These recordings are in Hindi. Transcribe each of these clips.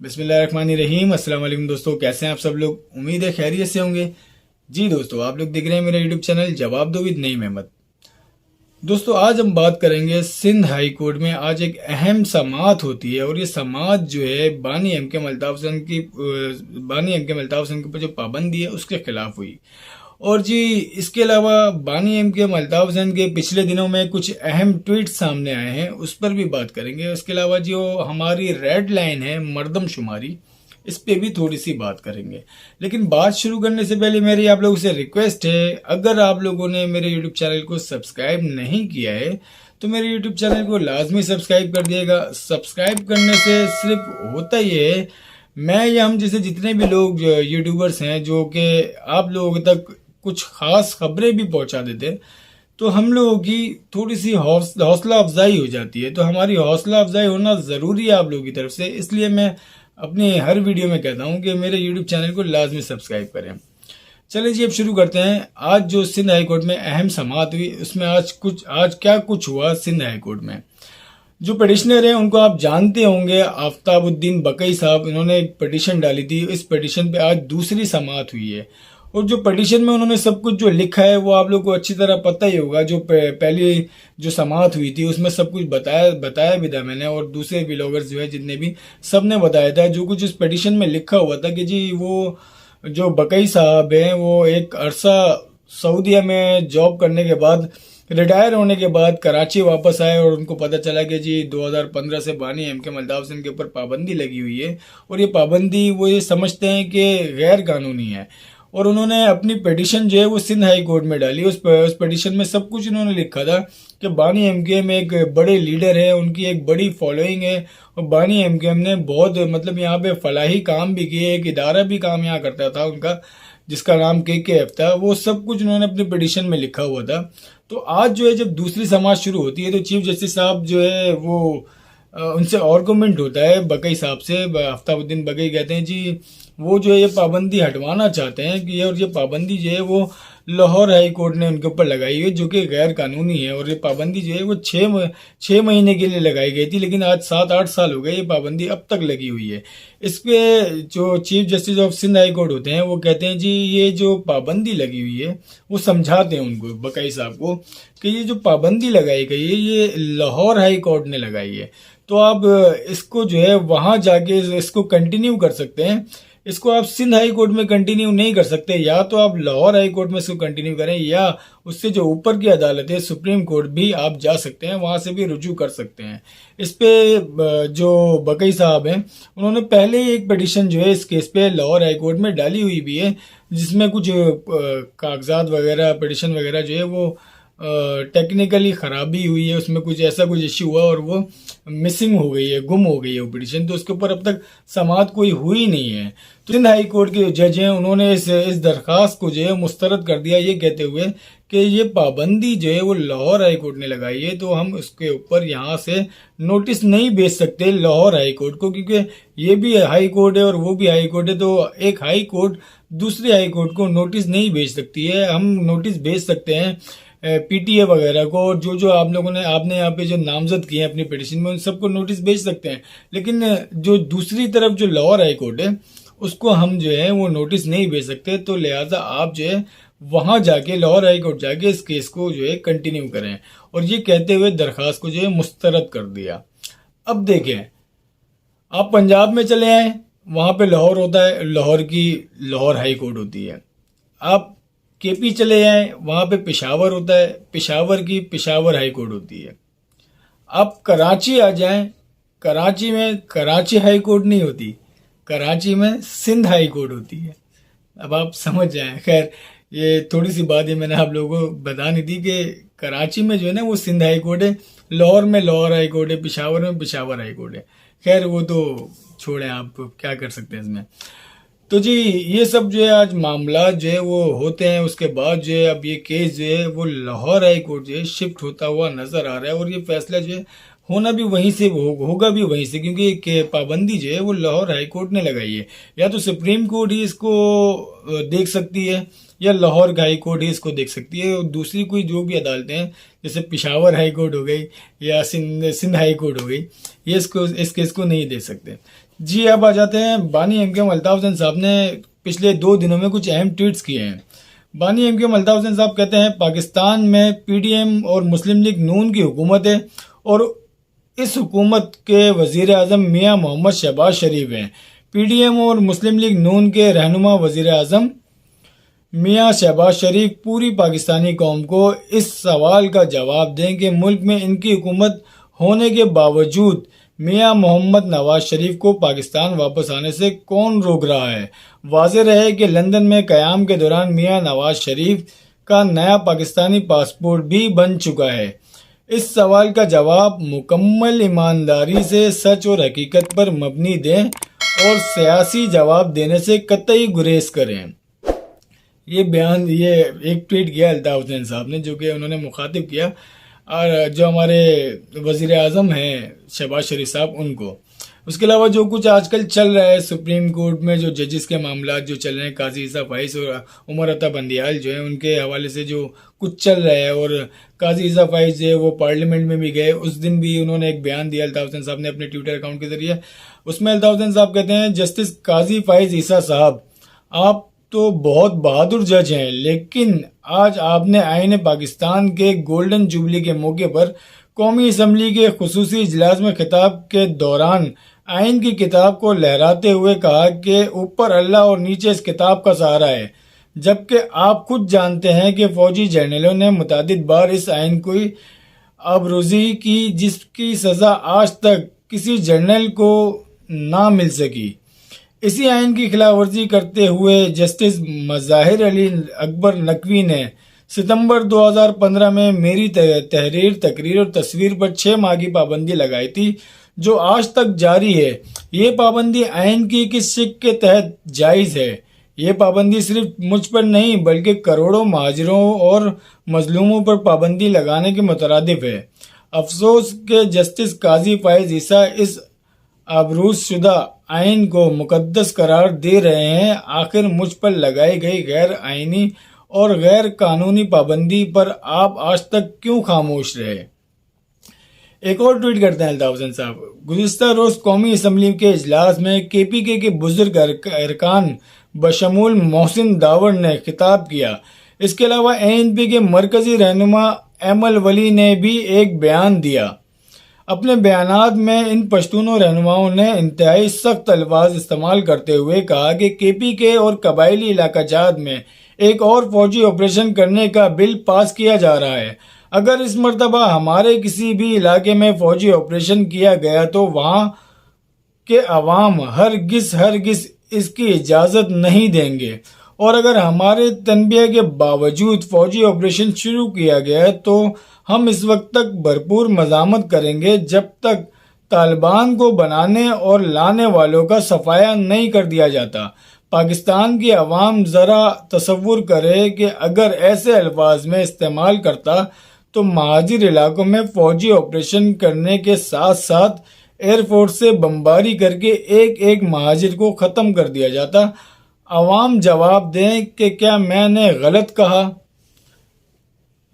बिस्मिल्लाहिर्रहमानिर्रहीम। अस्सलाम वालेकुम दोस्तों, कैसे हैं आप सब लोग। उम्मीद है खैरियत से होंगे। जी दोस्तों, आप लोग देख रहे हैं मेरा यूट्यूब चैनल जवाब दो विद नईम अहमद। दोस्तों, आज हम बात करेंगे सिंध हाई कोर्ट में आज एक अहम समाअत होती है और ये समाअत जो है बानी एम के अल्ताफ हुसैन के ऊपर जो पाबंदी है उसके खिलाफ हुई। और जी इसके अलावा बानी एम के अल्ताफ हुसैन के पिछले दिनों में कुछ अहम ट्वीट सामने आए हैं, उस पर भी बात करेंगे। उसके अलावा जो हमारी रेड लाइन है मर्दमशुमारी, इस पे भी थोड़ी सी बात करेंगे। लेकिन बात शुरू करने से पहले मेरी आप लोगों से रिक्वेस्ट है, अगर आप लोगों ने मेरे यूट्यूब चैनल को सब्सक्राइब नहीं किया है तो मेरे यूट्यूब चैनल को लाजमी सब्सक्राइब कर दिएगा। सब्सक्राइब करने से सिर्फ होता ये है, मैं या हम जैसे जितने भी लोग यूट्यूबर्स हैं जो कि आप लोगों तक कुछ खास खबरें भी पहुंचा देते हैं, तो हम लोगों की थोड़ी सी हौसला अफजाई हो जाती है। तो हमारी हौसला अफजाई होना ज़रूरी है आप लोगों की तरफ से, इसलिए मैं अपनी हर वीडियो में कहता हूं कि मेरे यूट्यूब चैनल को लाजमी सब्सक्राइब करें। चलिए जी, अब शुरू करते हैं। आज जो सिंध हाई कोर्ट में अहम समाअत हुई, उसमें आज क्या कुछ हुआ सिंध हाई कोर्ट में। जो पिटिशनर हैं उनको आप जानते होंगे, आफ्ताबुद्दीन बकई साहब, इन्होंने एक पिटिशन डाली थी। इस पिटिशन पे आज दूसरी समाअत हुई है और जो पिटिशन में उन्होंने सब कुछ जो लिखा है वो आप लोग को अच्छी तरह पता ही होगा। जो पहली जो समाअत हुई थी उसमें सब कुछ बताया भी था मैंने, और दूसरे ब्लॉगर्स जो है जितने भी, सब ने बताया था जो कुछ उस पिटिशन में लिखा हुआ था कि जी वो जो बकई साहब हैं वो एक अरसा सऊदीया में जॉब करने के बाद, रिटायर होने के बाद कराची वापस आए और उनको पता चला कि जी 2015 से बानी एम के अल्ताफ हुसैन के ऊपर पाबंदी लगी हुई है और ये पाबंदी वो ये समझते हैं कि गैर कानूनी है। और उन्होंने अपनी पिटिशन जो है वो सिंध हाई कोर्ट में डाली। उस पिटिशन में सब कुछ उन्होंने लिखा था कि बानी एमकेएम में एक बड़े लीडर है, उनकी एक बड़ी फॉलोइंग है और बानी एमकेएम ने बहुत मतलब यहाँ पे फलाही काम भी किए, एक इदारा भी काम यहाँ करता था उनका जिसका नाम KKF था। वो सब कुछ उन्होंने अपने पिटिशन में लिखा हुआ था। तो आज जो है जब दूसरी समाअत शुरू होती है तो चीफ जस्टिस साहब जो है वो उनसे और कमेंट होता है बकई साहब से। आफ्ताबुद्दीन बकई कहते हैं जी वो जो है ये पाबंदी हटवाना चाहते हैं कि और ये पाबंदी जो है वो लाहौर हाई कोर्ट ने उनके ऊपर लगाई है जो कि गैर कानूनी है। और ये पाबंदी जो है वो छः महीने के लिए लगाई गई थी, लेकिन आज 7-8 साल हो गए ये पाबंदी अब तक लगी हुई है। इस पे जो chief justice of Sindh high court होते हैं वो कहते हैं जी ये जो पाबंदी लगी हुई है, वो समझाते हैं उनको बकई साहब को कि ये जो पाबंदी लगाई गई है ये लाहौर हाई कोर्ट ने लगाई है, तो आप इसको जो है वहां जाके इसको कंटिन्यू कर सकते हैं। इसको आप सिंध हाई कोर्ट में कंटिन्यू नहीं कर सकते, या तो आप लाहौर हाई कोर्ट में इसको कंटिन्यू करें या उससे जो ऊपर की अदालत है सुप्रीम कोर्ट भी आप जा सकते हैं, वहां से भी रुजू कर सकते हैं। इस पे जो बकई साहब हैं उन्होंने पहले ही एक पिटिशन जो है इस केस पे लाहौर हाई कोर्ट में डाली हुई भी है, जिसमें कुछ कागजात वगैरह पिटिशन वगैरह जो है वो टेक्निकली खराबी हुई है, उसमें कुछ ऐसा कुछ इश्यू हुआ और वो मिसिंग हो गई है, गुम हो गई है वो पिटिशन। तो उसके ऊपर अब तक समाअत कोई हुई नहीं है। तो सिंध हाई कोर्ट के जज हैं उन्होंने इस दरखास्त को जो है मुस्तरद कर दिया, ये कहते हुए कि ये पाबंदी जो है वो लाहौर हाई कोर्ट ने लगाई है, तो हम उसके ऊपर यहाँ से नोटिस नहीं भेज सकते लाहौर हाई कोर्ट को, क्योंकि ये भी हाई कोर्ट है और वो भी हाई कोर्ट है। तो एक हाई कोर्ट दूसरी हाई कोर्ट को नोटिस नहीं भेज सकती है। हम नोटिस भेज सकते हैं PTA वगैरह को, और जो आपने यहाँ पे जो नामजद किए हैं अपनी पिटिशन में उन सबको नोटिस भेज सकते हैं, लेकिन जो दूसरी तरफ जो लाहौर हाई कोर्ट है उसको हम जो है वो नोटिस नहीं भेज सकते। तो लिहाजा आप जो है वहां जाके लाहौर हाई कोर्ट जाके इस केस को जो है कंटिन्यू करें, और ये कहते हुए दरखास्त को जो है मुस्तरद कर दिया। अब देखें, आप पंजाब में चले आए, वहां पे लाहौर होता है, लाहौर हाई कोर्ट होती है। आप KP चले जाएं, वहां पे पेशावर होता है, पेशावर की पेशावर हाई कोर्ट होती है। आप कराची आ जाएं, कराची में कराची हाई कोर्ट नहीं होती, कराची में सिंध हाई कोर्ट होती है। अब आप समझ जाएं। खैर, ये थोड़ी सी बात है मैंने आप लोगों को बतानी थी कि कराची में जो है ना वो सिंध हाई कोर्ट है, लाहौर में लाहौर हाई कोर्ट है, पेशावर में पेशावर हाई कोर्ट है। खैर वो तो छोड़ें, आप क्या कर सकते हैं इसमें। तो जी ये सब जो है आज मामला जो है वो होते हैं, उसके बाद जो है अब ये केस जो है वो लाहौर हाई कोर्ट जो है शिफ्ट होता हुआ नजर आ रहा है, और ये फैसला जो है होना भी वहीं से होगा भी वहीं से, क्योंकि पाबंदी जो है वो लाहौर हाई कोर्ट ने लगाई है। या तो सुप्रीम कोर्ट ही इसको देख सकती है या लाहौर हाई कोर्ट ही इसको देख सकती है, और दूसरी कोई जो भी अदालतें हैं जैसे पेशावर हाई कोर्ट हो गई या सिंध हाई कोर्ट हो गई, ये इस केस को नहीं दे सकते। जी अब आ जाते हैं बानी एमकेएम अल्ताफ हुसैन साहब ने पिछले 2 दिनों में कुछ अहम ट्वीट्स किए हैं। बानी एमकेएम अल्ताफ हुसैन साहब कहते हैं पाकिस्तान में पीडीएम और मुस्लिम लीग नून की हुकूमत है और इस हुकूमत के वजीर आजम मियाँ मोहम्मद शहबाज शरीफ हैं। पीडीएम और मुस्लिम लीग नून के रहनुमा वजीर आजम मियाँ शहबाज शरीफ पूरी पाकिस्तानी कौम को इस सवाल का जवाब दें कि मुल्क में इनकी हुकूमत होने के बावजूद मियाँ मोहम्मद नवाज शरीफ को पाकिस्तान वापस आने से कौन रोक रहा है। वाज़ेह रहे कि लंदन में क़याम के दौरान मियाँ नवाज शरीफ का नया पाकिस्तानी पासपोर्ट भी बन चुका है। इस सवाल का जवाब मुकम्मल ईमानदारी से सच और हकीकत पर मबनी दें और सियासी जवाब देने से कतई गुरेज करें। ये बयान ये एक ट्वीट किया अल्ताफ हुसैन साहब ने, जो कि उन्होंने मुखातिब किया और जो हमारे वज़ीर आज़म हैं शहबाज शरीफ साहब उनको। उसके अलावा जो कुछ आजकल चल रहा है सुप्रीम कोर्ट में, जो जजेस के मामला जो चल रहे हैं, काजी ईसा फाइज और उमर अता बंदियाल जो है उनके हवाले से जो कुछ चल रहा है, और काजी ईसा फाइज जो है वो पार्लियामेंट में भी गए, उस दिन भी उन्होंने एक बयान दिया अल्ताफ हुसैन साहब ने अपने ट्विटर अकाउंट के जरिए। उसमें अल्ताफ हुसैन साहब कहते हैं, जस्टिस काजी फाइज ईसा साहब, आप तो बहुत बहादुर जज हैं, लेकिन आज आपने आईन पाकिस्तान के गोल्डन जुबली के मौके पर कौमी असम्बली के खुसूसी इजलास में खिताब के दौरान आइन की किताब को लहराते हुए कहा कि ऊपर अल्लाह और नीचे इस किताब का सहारा है, जबकि आप खुद जानते हैं कि फौजी जर्नलों ने मुतादिद बार इस आइन को आबरूजी की जिसकी सज़ा आज तक किसी जर्नल को ना मिल सकी। इसी आइन की खिलाफ वर्जी करते हुए जस्टिस मज़ाहिर अली अकबर नकवी ने सितंबर 2015 में मेरी तहरीर, तकरीर और तस्वीर पर 6 माह की पाबंदी लगाई थी, जो आज तक जारी है। ये पाबंदी आइन की किस शिक के तहत जायज़ है? ये पाबंदी सिर्फ मुझ पर नहीं बल्कि करोड़ों महाजिरों और मजलूमों पर पाबंदी लगाने के मुतरादिफ है। अफसोस के जस्टिस काजी फाइज ईसा इस आबरूज़शुदा आइन को मुकद्दस करार दे रहे हैं। आखिर मुझ पर लगाई गई गैर आइनी और गैर कानूनी पाबंदी पर आप आज तक क्यों खामोश रहे? एक और ट्वीट करते हैं अल्ताफ हुसैन साहब, गुज़िश्ता रोज कौमी असम्बली के इजलास में केपीके के बुजुर्ग अरकान बशमूल मोहसिन दावर ने खिताब किया। इसके अलावा एएनपी के मरकजी रहनुमा एमल वली ने भी एक बयान दिया। अपने बयानात में इन पश्तूनों रहनुमाओं ने इंतहाई सख्त अल्फाज इस्तेमाल करते हुए कहा कि केपीके और कबायली इलाका जात में एक और फौजी ऑपरेशन करने का बिल पास किया जा रहा है। अगर इस मरतबा हमारे किसी भी इलाके में फौजी ऑपरेशन किया गया तो वहाँ के अवाम हरगिज़ इसकी इजाज़त नहीं देंगे, और अगर हमारे तनबिया के बावजूद फौजी ऑपरेशन शुरू किया गया तो हम इस वक्त तक भरपूर मज़ामत करेंगे जब तक तालिबान को बनाने और लाने वालों का सफाया नहीं कर दिया जाता। पाकिस्तान की आवाम ज़रा तसव्वुर करे कि अगर ऐसे अल्फाज में इस्तेमाल करता तो महाजिर इलाकों में फौजी ऑपरेशन करने के साथ साथ एयरफोर्स से बमबारी करके एक एक महाजिर को ख़त्म कर दिया जाता। आवाम जवाब दें कि क्या मैंने गलत कहा?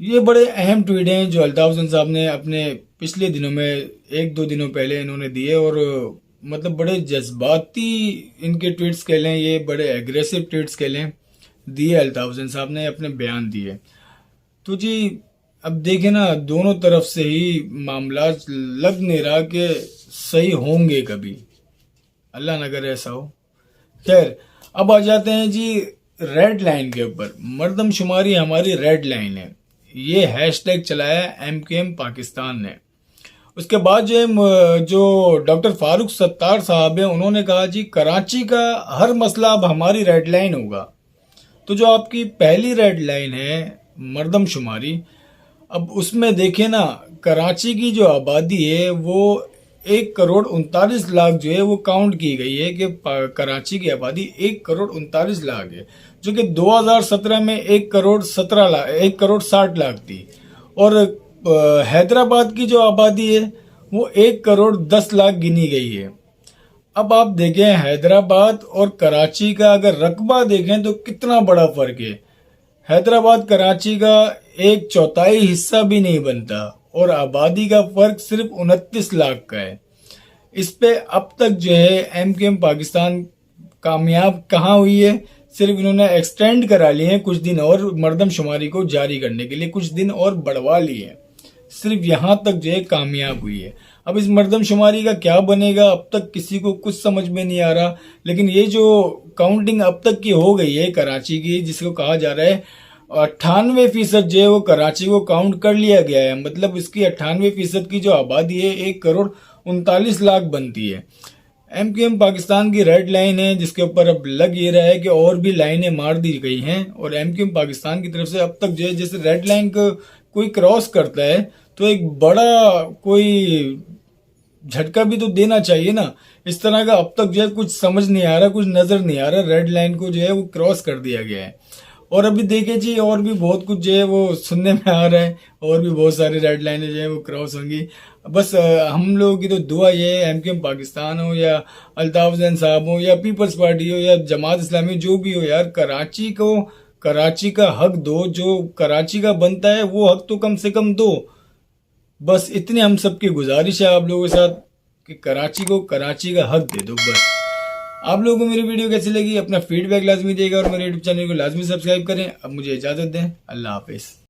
ये बड़े अहम ट्वीट हैं जो अल्ताफ हुसैन साहब ने अपने पिछले दिनों में 1-2 दिनों पहले इन्होंने दिए, और मतलब बड़े जज्बाती इनके ट्वीट्स कह लें, ये बड़े एग्रेसिव ट्वीट्स कह लें, दिए अल्ताफ हुसैन साहब ने, अपने बयान दिए। तो जी अब देखें ना, दोनों तरफ से ही मामला लग नहीं रहा कि सही होंगे कभी, अल्लाह न करे ऐसा हो। खैर अब आ जाते हैं जी रेड लाइन के ऊपर। मर्दमशुमारी हमारी रेड लाइन है, ये हैशटैग चलाया एमकेएम पाकिस्तान ने। उसके बाद जो डॉक्टर फारूक सत्तार साहब हैं उन्होंने कहा जी कराची का हर मसला अब हमारी रेड लाइन होगा। तो जो आपकी पहली रेड लाइन है मर्दमशुमारी, अब उसमें देखें ना, कराची की जो आबादी है वो 1,39,00,000 जो है वो काउंट की गई है कि कराची की आबादी 1,39,00,000 है, जो कि 2017 में 1,60,00,000 थी। और हैदराबाद की जो आबादी है वो 1,10,00,000 गिनी गई है। अब आप देखें हैदराबाद और कराची का अगर रकबा देखें तो कितना बड़ा फ़र्क है। हैदराबाद कराची का 1/4 हिस्सा भी नहीं बनता और आबादी का फ़र्क सिर्फ 29 लाख का है। इस पे अब तक जो है एमक्यूएम पाकिस्तान कामयाब कहाँ हुई है? सिर्फ इन्होंने एक्सटेंड करा लिए हैं कुछ दिन और मर्दमशुमारी को जारी करने के लिए, कुछ दिन और बढ़वा लिए हैं, सिर्फ यहाँ तक जो है कामयाब हुई है। अब इस मर्दमशुमारी का क्या बनेगा अब तक किसी को कुछ समझ में नहीं आ रहा। लेकिन ये जो काउंटिंग अब तक की हो गई है कराची की, जिसको कहा जा रहा है 98% जो है वो कराची को काउंट कर लिया गया है, मतलब इसकी 98% की जो आबादी है 1,39,00,000 बनती है। एमक्यूएम पाकिस्तान की रेड लाइन है, जिसके ऊपर अब लग ये रहा है कि और भी लाइनें मार दी गई हैं, और एमक्यूएम पाकिस्तान की तरफ से अब तक जो है जैसे रेड लाइन को कोई क्रॉस करता है तो एक बड़ा कोई झटका भी तो देना चाहिए ना। इस तरह का अब तक जो है कुछ समझ नहीं आ रहा, कुछ नजर नहीं आ रहा, रेड लाइन को जो है वो क्रॉस कर दिया गया है। और अभी देखिए जी और भी बहुत कुछ जो है वो सुनने में आ रहा है, और भी बहुत सारी रेड लाइनें जो है वो क्रॉस होंगी। बस हम लोगों की तो दुआ ये है, एमक्यूएम पाकिस्तान हो या अल्ताफ हुसैन साहब हो या पीपल्स पार्टी हो या जमात इस्लामी, जो भी हो यार, कराची का हक दो, जो कराची का बनता है वो हक तो कम से कम दो। बस इतनी हम सबकी गुजारिश है आप लोगों के साथ कि कराची को कराची का हक दे दो बस। आप लोगों को मेरी वीडियो कैसी लगी अपना फीडबैक लाजमी देगा, और मेरे यूट्यूब चैनल को लाजमी सब्सक्राइब करें। अब मुझे इजाजत दें, अल्लाह हाफिज़।